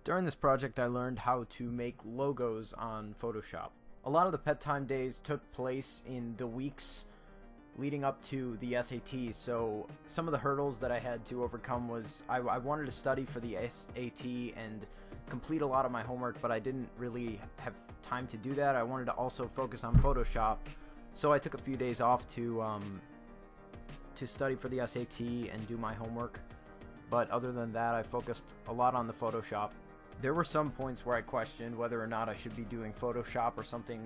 During this project I learned how to make logos on Photoshop. A lot of the pet time days took place in the weeks leading up to the SAT, so some of the hurdles that I had to overcome was I wanted to study for the SAT and complete a lot of my homework, but I didn't really have time to do that. I wanted to also focus on Photoshop, so I took a few days off to study for the SAT and do my homework. But other than that, I focused a lot on the Photoshop. There were some points where I questioned whether or not I should be doing Photoshop or something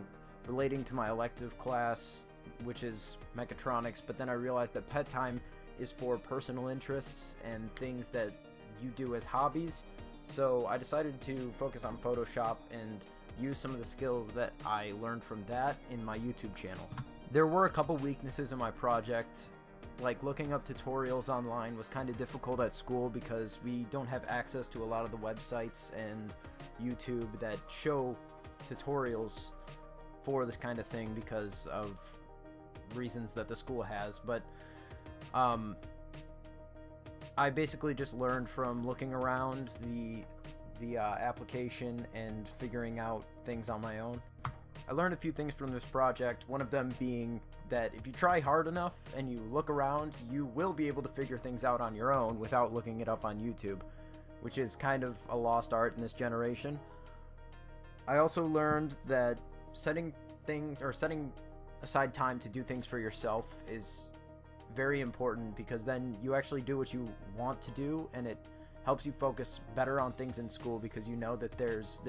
relating to my elective class, which is mechatronics, but then I realized that pet time is for personal interests and things that you do as hobbies, so I decided to focus on Photoshop and use some of the skills that I learned from that in my YouTube channel. There were a couple weaknesses in my project. Like, looking up tutorials online was kind of difficult at school because we don't have access to a lot of the websites and YouTube that show tutorials for this kind of thing because of reasons that the school has. But I basically just learned from looking around the application and figuring out things on my own. I learned a few things from this project, one of them being that if you try hard enough and you look around, you will be able to figure things out on your own without looking it up on YouTube, which is kind of a lost art in this generation. I also learned that setting aside time to do things for yourself is very important, because then you actually do what you want to do, and it helps you focus better on things in school because you know that there's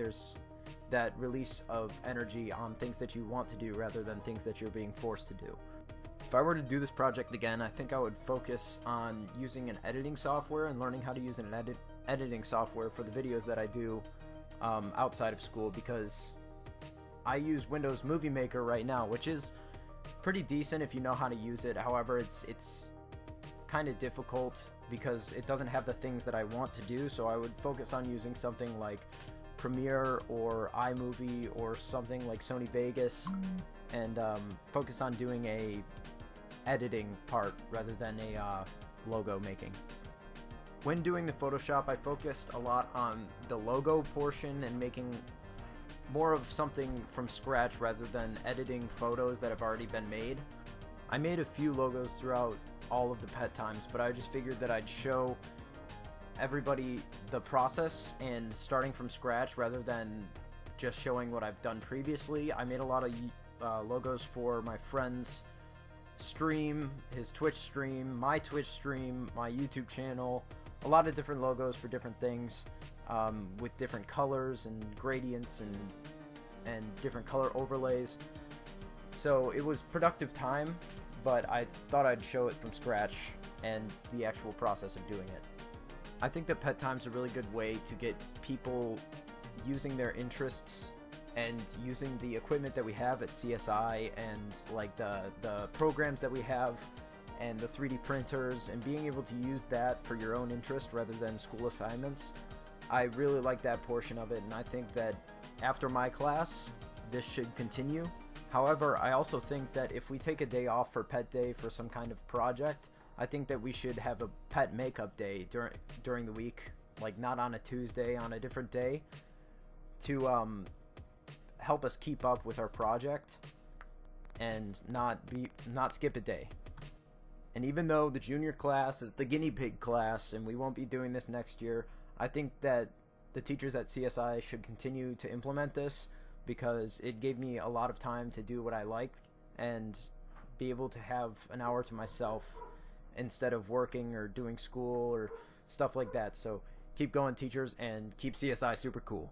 that release of energy on things that you want to do rather than things that you're being forced to do. If I were to do this project again, I think I would focus on using an editing software and learning how to use an editing software for the videos that I do outside of school, because I use Windows Movie Maker right now, which is pretty decent if you know how to use it. However, it's kind of difficult because it doesn't have the things that I want to do, so I would focus on using something like Premiere or iMovie or something like Sony Vegas, and focus on doing a editing part rather than a logo making. When doing the Photoshop, I focused a lot on the logo portion and making more of something from scratch rather than editing photos that have already been made. I made a few logos throughout all of the pet times, but I just figured that I'd show everybody the process and starting from scratch rather than just showing what I've done previously. I made a lot of logos for my friend's stream, his Twitch stream, my Twitch stream, my YouTube channel, a lot of different logos for different things, with different colors and gradients and different color overlays. So it was productive time, but I thought I'd show it from scratch and the actual process of doing it. I think that pet time's a really good way to get people using their interests and using the equipment that we have at CSI and like the programs that we have and the 3D printers, and being able to use that for your own interest rather than school assignments. I really like that portion of it, and I think that after my class this should continue. However, I also think that if we take a day off for Pet Day for some kind of project, I think that we should have a pet makeup day during the week, like not on a Tuesday, on a different day, to help us keep up with our project and not skip a day. And even though the junior class is the guinea pig class and we won't be doing this next year, I think that the teachers at CSI should continue to implement this, because it gave me a lot of time to do what I liked and be able to have an hour to myself instead of working or doing school or stuff like that. So keep going, teachers, and keep CSI super cool.